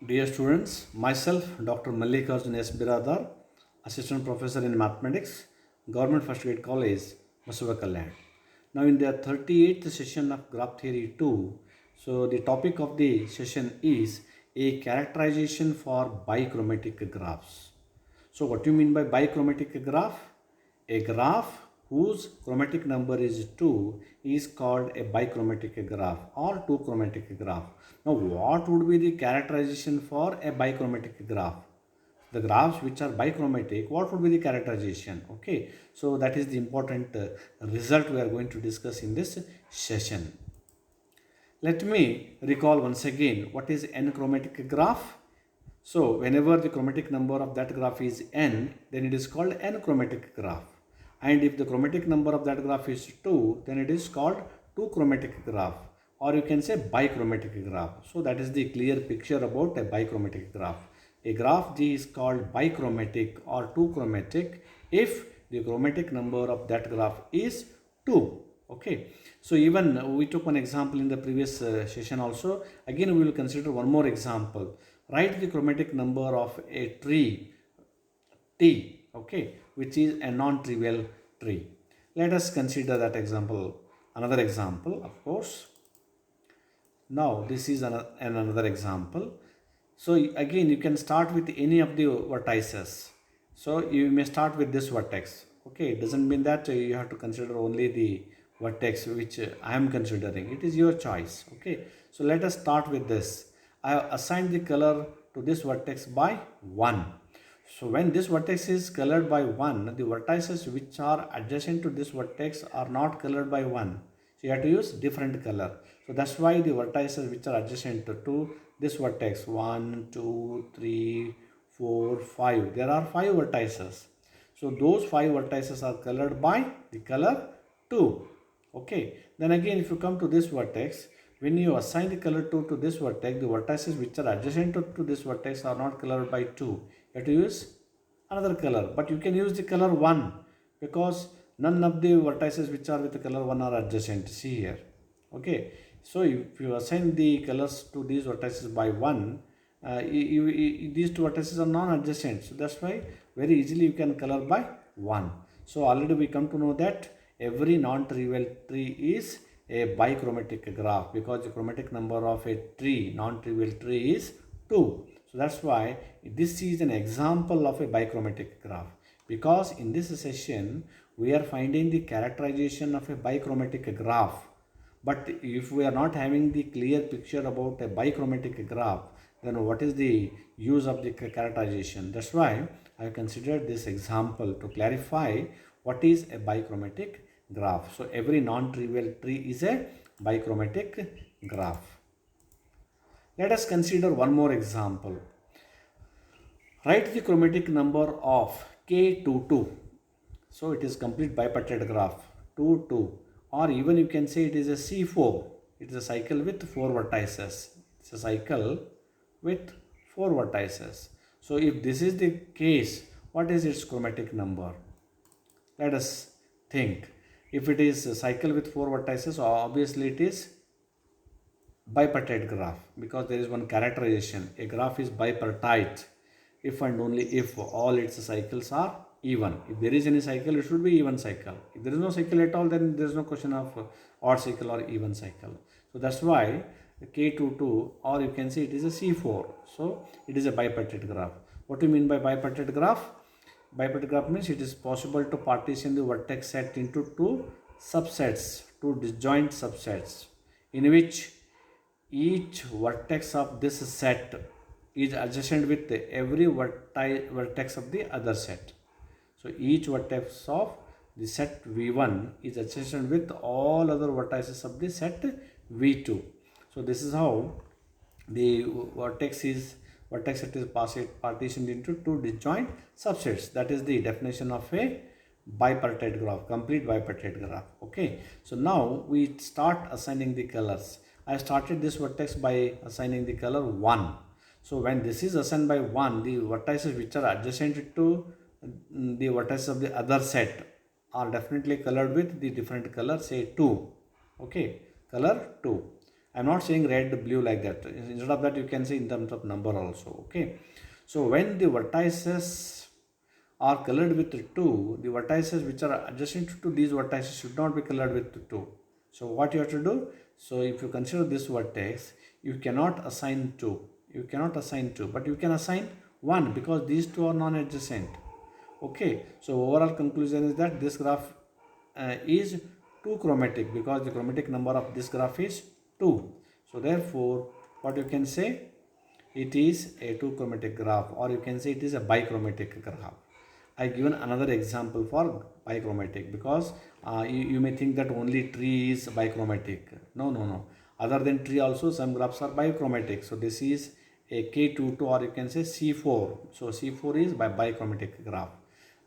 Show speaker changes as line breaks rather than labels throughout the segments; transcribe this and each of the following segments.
Dear students, myself Dr. Mallikarjun S. Biradar, Assistant Professor in Mathematics, Government First Grade College, Masavakalland. Now in the 38th session of Graph Theory 2, so the topic of the session is a characterization for bichromatic graphs. So what do you mean by bichromatic graph? A graph whose chromatic number is 2 is called a bichromatic graph or two chromatic graph. Now what would be the characterization for a bichromatic graph? The graphs which are bichromatic, what would be the characterization? Okay, so that is the important result we are going to discuss in this session. Let me recall once again what is n chromatic graph. So whenever the chromatic number of that graph is n, then it is called n chromatic graph. And if the chromatic number of that graph is 2, then it is called two chromatic graph, or you can say bichromatic graph. So that is the clear picture about a bichromatic graph. A graph G is called bichromatic or two chromatic if the chromatic number of that graph is 2. Okay, so even we took one example in the previous session also. Again we will consider one more example. Write the chromatic number of a tree T, okay, which is a non-trivial tree. Let us consider that example, another example, of course. Now this is another example. So again you can start with any of the vertices. So you may start with this vertex. Okay, it doesn't mean that you have to consider only the vertex which I am considering. It is your choice. Okay, so let us start with this. I have assigned the color to this vertex by 1. So when this vertex is colored by 1, the vertices which are adjacent to this vertex are not colored by 1. So you have to use different color. So that's why the vertices which are adjacent to this vertex 1, 2, 3, 4, 5. There are 5 vertices. So those 5 vertices are colored by the color 2. Okay. Then again if you come to this vertex, when you assign the color 2 to this vertex, the vertices which are adjacent to this vertex are not colored by 2. You have to use another color, but you can use the color 1 because none of the vertices which are with the color 1 are adjacent. See here. Okay, so if you assign the colors to these vertices by 1, these two vertices are non-adjacent, so that's why very easily you can color by 1. So already we come to know that every non-trivial tree is a bichromatic graph because the chromatic number of a tree, non-trivial tree, is 2. So that's why this is an example of a bichromatic graph, because in this session we are finding the characterization of a bichromatic graph. But if we are not having the clear picture about a bichromatic graph, then what is the use of the characterization? That's why I considered this example to clarify what is a bichromatic graph. So every non-trivial tree is a bichromatic graph. Let us consider one more example. Write the chromatic number of K22. So it is complete bipartite graph 2 2, or even you can say it is a C4. It is a cycle with 4 vertices. It's a cycle with 4 vertices. So if this is the case, what is its chromatic number? Let us think. If it is a cycle with 4 vertices, obviously it is bipartite graph because there is one characterization. A graph is bipartite if and only if all its cycles are even. If there is any cycle, it should be even cycle. If there is no cycle at all, then there is no question of odd cycle or even cycle. So that's why K22, or you can say it is a C4. So it is a bipartite graph. What do you mean by bipartite graph? Bipartite graph means it is possible to partition the vertex set into two subsets, two disjoint subsets, in which each vertex of this set is adjacent with every vertex of the other set. So each vertex of the set V1 is adjacent with all other vertices of the set V2. So this is how the vertex set is partitioned into two disjoint subsets. That is the definition of a bipartite graph, complete bipartite graph. Okay, so now we start assigning the colors. I started this vertex by assigning the color 1. So when this is assigned by 1, the vertices which are adjacent to the vertices of the other set are definitely colored with the different color, say 2. Okay, color 2. I'm not saying red, blue like that. Instead of that, you can say in terms of number also. Okay. So when the vertices are colored with 2, the vertices which are adjacent to these vertices should not be colored with 2. So what you have to do? So if you consider this vertex, you cannot assign 2. You cannot assign 2, but you can assign 1 because these two are non-adjacent. Okay. So overall conclusion is that this graph is 2 chromatic because the chromatic number of this graph is 2. So therefore, what you can say? It is a 2 chromatic graph, or you can say it is a bichromatic graph. I given another example for bichromatic because you may think that only tree is bichromatic. No, no, no. Other than tree also some graphs are bichromatic. So this is a K22, or you can say C4. So C4 is bichromatic graph.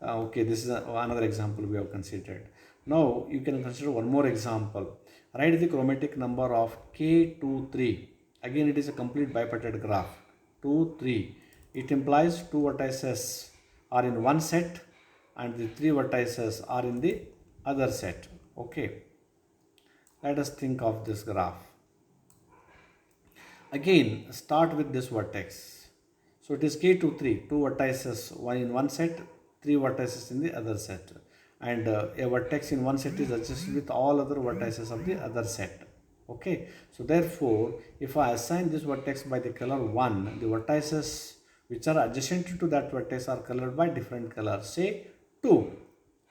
Okay, this is another example we have considered. Now you can consider one more example. Write the chromatic number of K23. Again, it is a complete bipartite graph. 2, 3. It implies 2 vertices are in one set and the 3 vertices are in the other set. Okay. Let us think of this graph. Again, start with this vertex. So it is K23, 2 vertices, one in one set, 3 vertices in the other set. And a vertex in one set is adjacent with all other vertices of the other set. Okay. So therefore, if I assign this vertex by the color 1, the vertices which are adjacent to that vertex are colored by different colors. Say 2.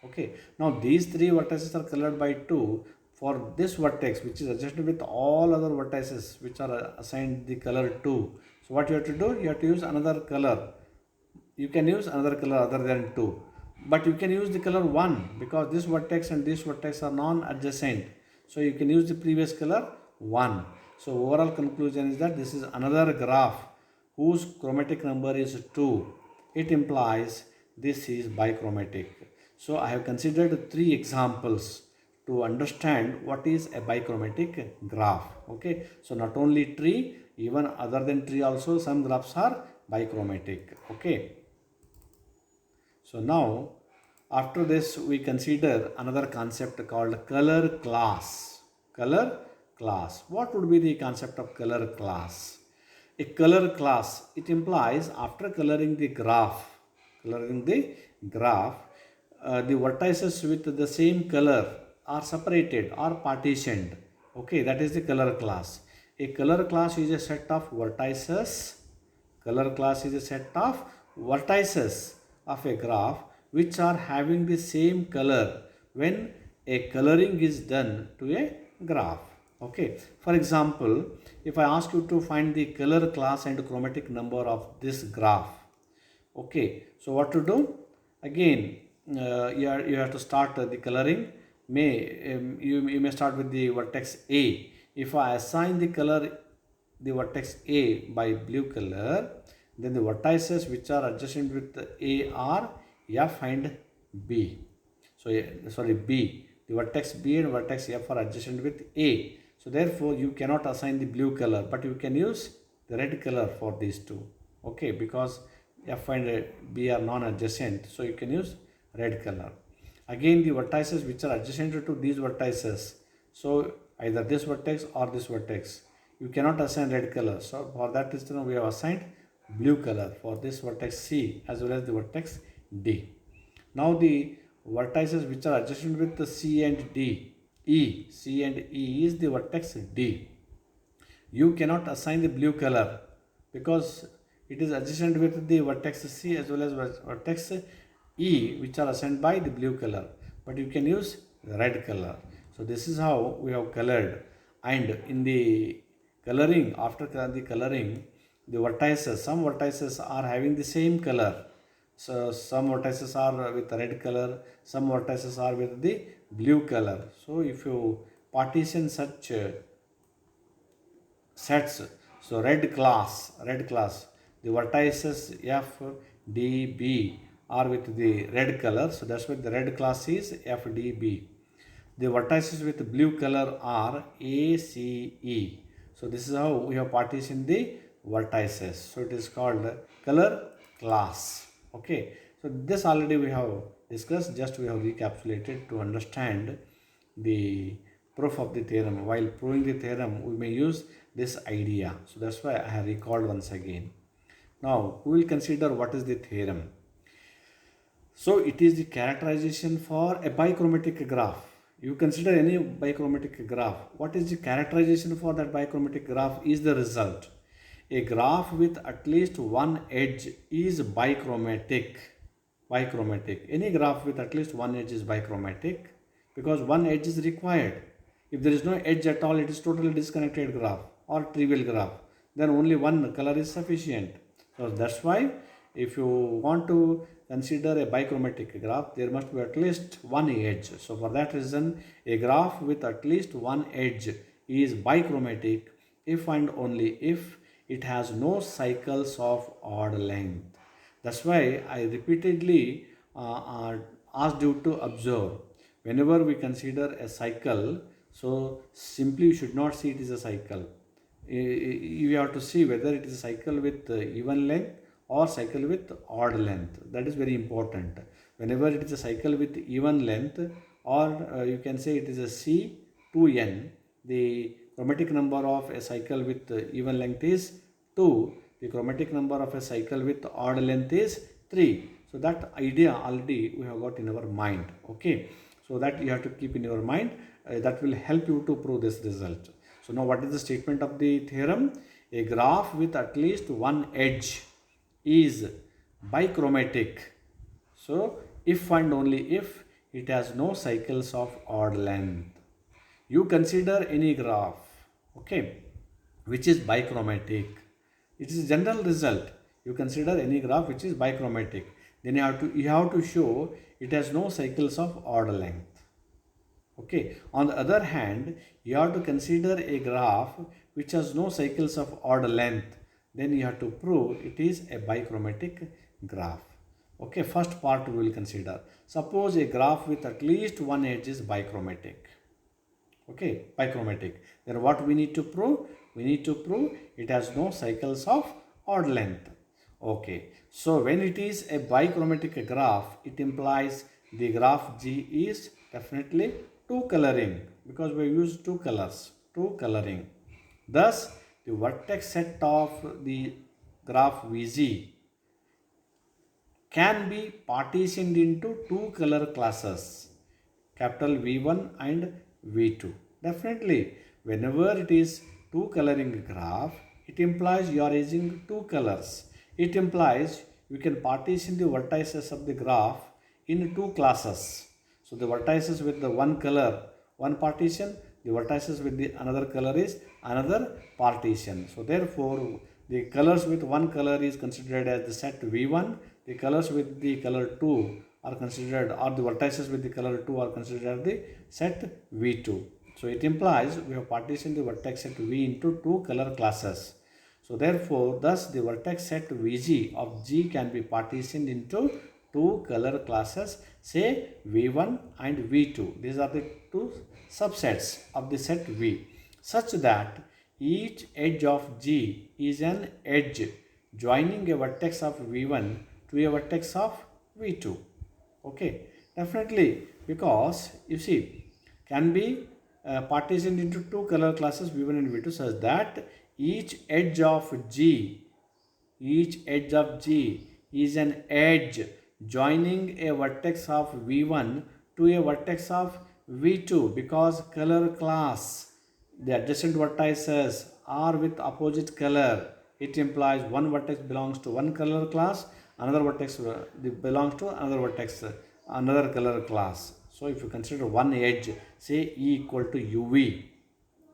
Okay. Now these 3 vertices are colored by 2. For this vertex which is adjacent with all other vertices which are assigned the color 2. So what you have to do? You have to use another color. You can use another color other than 2. But you can use the color 1 because this vertex and this vertex are non-adjacent. So you can use the previous color 1. So overall conclusion is that this is another graph whose chromatic number is 2. It implies this is bichromatic. So I have considered 3 examples to understand what is a bichromatic graph. Okay. So not only tree, even other than tree also some graphs are bichromatic. Okay. So now after this we consider another concept called color class. Color class. What would be the concept of color class? A color class, it implies after coloring the graph, the vertices with the same color are separated or partitioned. Okay, that is the color class. A color class is a set of vertices. Color class is a set of vertices of a graph which are having the same color when a coloring is done to a graph. Okay. For example, if I ask you to find the color class and chromatic number of this graph. Okay. So what to do? Again, you have to start the coloring. You may start with the vertex A. If I assign the color the vertex A by blue color, then the vertices which are adjacent with A are F and B. So sorry, B. The vertex B and vertex F are adjacent with A. So therefore you cannot assign the blue color, but you can use the red color for these two. Okay, because F and B are non-adjacent, so you can use red color. Again, the vertices which are adjacent to these vertices, so either this vertex or this vertex, you cannot assign red color. So for that reason we have assigned blue color for this vertex C as well as the vertex D. Now the vertices which are adjacent with the C and D, C and E is the vertex D. You cannot assign the blue color because it is adjacent with the vertex C as well as vertex E, which are assigned by the blue color, but you can use the red color. So this is how we have colored, and in the coloring, after the coloring, the vertices, some vertices are having the same color. So some vertices are with red color, some vertices are with the blue color. So if you partition such sets, so red class, the vertices F, D, B are with the red color. So that's why the red class is F, D, B. The vertices with blue color are A, C, E. So this is how we have partitioned the vertices. So it is called color class. Okay. So this already we have discussed, just we have recapitulated to understand the proof of the theorem. While proving the theorem, we may use this idea. So that's why I have recalled once again. Now we will consider what is the theorem. So it is the characterization for a bichromatic graph. You consider any bichromatic graph. What is the characterization for that bichromatic graph is the result. A graph with at least one edge is bichromatic. Bichromatic. Any graph with at least one edge is bichromatic because one edge is required. If there is no edge at all, it is totally disconnected graph or trivial graph. Then only one color is sufficient. So that's why if you want to consider a bichromatic graph, there must be at least one edge. So for that reason, a graph with at least one edge is bichromatic if and only if it has no cycles of odd length. That's why I repeatedly asked you to observe whenever we consider a cycle. So simply you should not see it as a cycle. You have to see whether it is a cycle with even length or cycle with odd length. That is very important. Whenever it is a cycle with even length, or you can say it is a C2n, the chromatic number of a cycle with even length is 2. The chromatic number of a cycle with odd length is 3. So that idea already we have got in our mind. Okay. So that you have to keep in your mind. That will help you to prove this result. So now what is the statement of the theorem? A graph with at least one edge is bichromatic. So if and only if it has no cycles of odd length. You consider any graph, okay, which is bichromatic. It is a general result. You consider any graph which is bichromatic. Then you have to show it has no cycles of odd length. Okay. On the other hand, you have to consider a graph which has no cycles of odd length. Then you have to prove it is a bichromatic graph. Okay. First part we will consider. Suppose a graph with at least one edge is bichromatic. Okay, bichromatic. Then what we need to prove? We need to prove it has no cycles of odd length. Okay, so when it is a bichromatic graph, it implies the graph G is definitely two coloring because we use two colors, two coloring. Thus, the vertex set of the graph VG can be partitioned into two color classes, capital V1 and V2. Definitely, whenever it is two coloring graph, it implies you are using two colors. It implies you can partition the vertices of the graph in two classes. So the vertices with the one color, one partition, the vertices with the another color is another partition. So therefore, the colors with one color is considered as the set V1. The colors with the color 2 are considered, or the vertices with the color 2 are considered the set V2. So it implies we have partitioned the vertex set V into two color classes. So therefore, thus the vertex set Vg of G can be partitioned into two color classes, say V1 and V2. These are the two subsets of the set V, such that each edge of G is an edge joining a vertex of V1 to a vertex of V2. Okay, definitely, because you see, can be partitioned into two color classes V1 and V2 such that each edge of G is an edge joining a vertex of V1 to a vertex of V2, because color class, the adjacent vertices are with opposite color. It implies one vertex belongs to one color class, another vertex belongs to another vertex, another color class. So if you consider one edge, say E equal to UV,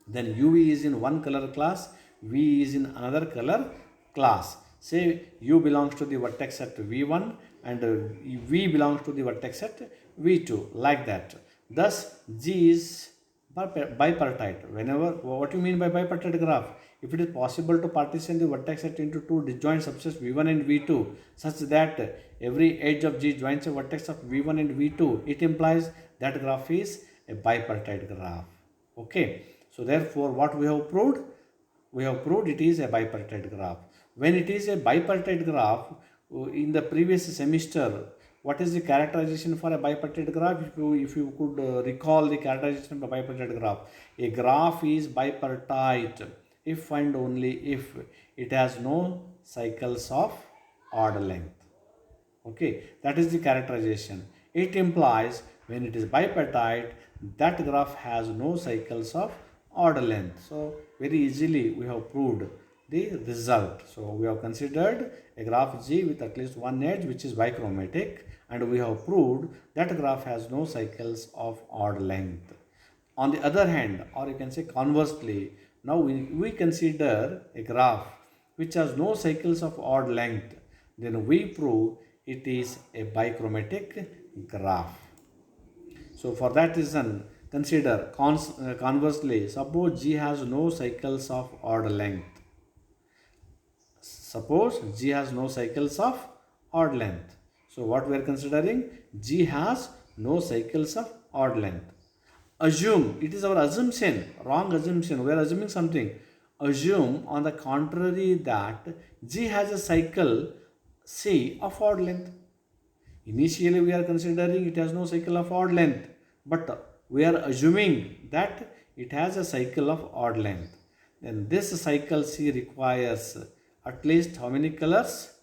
then UV is in one color class, V is in another color class. Say U belongs to the vertex at V1 and V belongs to the vertex at V2, like that. Thus G is bipartite. Whenever, what do you mean by bipartite graph? If it is possible to partition the vertex set into two disjoint subsets V1 and V2 such that every edge of G joins a vertex of V1 and V2, it implies that graph is a bipartite graph. Okay. So therefore, what we have proved? We have proved it is a bipartite graph. When it is a bipartite graph, in the previous semester, what is the characterization for a bipartite graph? If you could recall the characterization of a bipartite graph, a graph is bipartite if and only if it has no cycles of odd length. Okay, that is the characterization. It implies when it is bipartite, that graph has no cycles of odd length. So very easily we have proved the result. So we have considered a graph G with at least one edge which is bichromatic, and we have proved that graph has no cycles of odd length. On the other hand, or you can say conversely, now we consider a graph which has no cycles of odd length, then we prove it is a bichromatic graph. So for that reason, consider conversely, suppose G has no cycles of odd length. Suppose G has no cycles of odd length. So what we are considering, G has no cycles of odd length. Assume, it is our assumption, wrong assumption, we are assuming something. Assume on the contrary that G has a cycle C of odd length. Initially we are considering it has no cycle of odd length, but we are assuming that it has a cycle of odd length. Then this cycle C requires at least how many colors?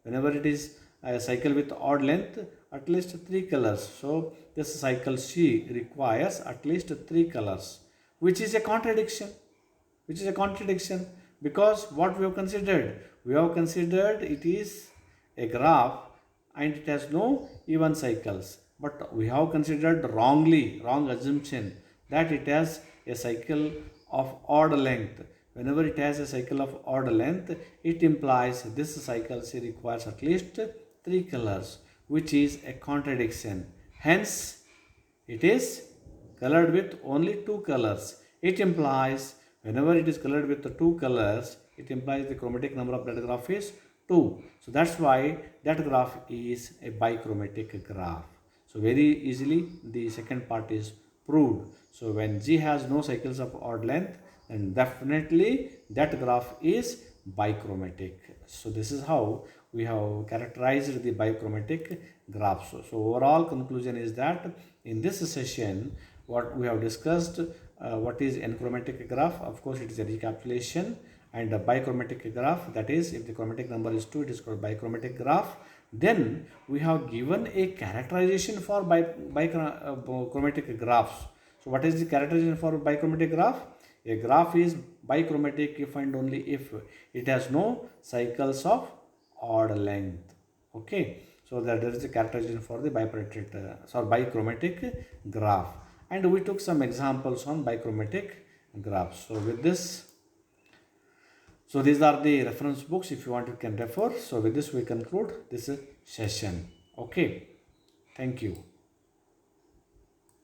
Whenever it is a cycle with odd length, at least 3 colors. So this cycle C requires at least 3 colors, which is a contradiction. Because what we have considered? We have considered it is a graph and it has no even cycles. But we have considered wrong assumption, that it has a cycle of odd length. Whenever it has a cycle of odd length, it implies this cycle C requires at least 3 colors, which is a contradiction. Hence, it is colored with only 2 colors. It implies whenever it is colored with the 2 colors, it implies the chromatic number of that graph is 2. So that's why that graph is a bichromatic graph. So very easily the second part is proved. So when G has no cycles of odd length, then definitely that graph is bichromatic. So this is how we have characterized the bichromatic graph. So overall conclusion is that in this session what we have discussed, what is n-chromatic graph. Of course it is a recapitulation. And a bichromatic graph, that is if the chromatic number is 2, it is called bichromatic graph. Then we have given a characterization for bichromatic graphs. So what is the characterization for bichromatic graph? A graph is bichromatic if and only if it has no cycles of odd length. Okay, so that there is a characterization for the bichromatic graph, and we took some examples on bichromatic graphs. So with this, so these are the reference books. If you want, you can refer. So with this we conclude this session. Okay, thank you.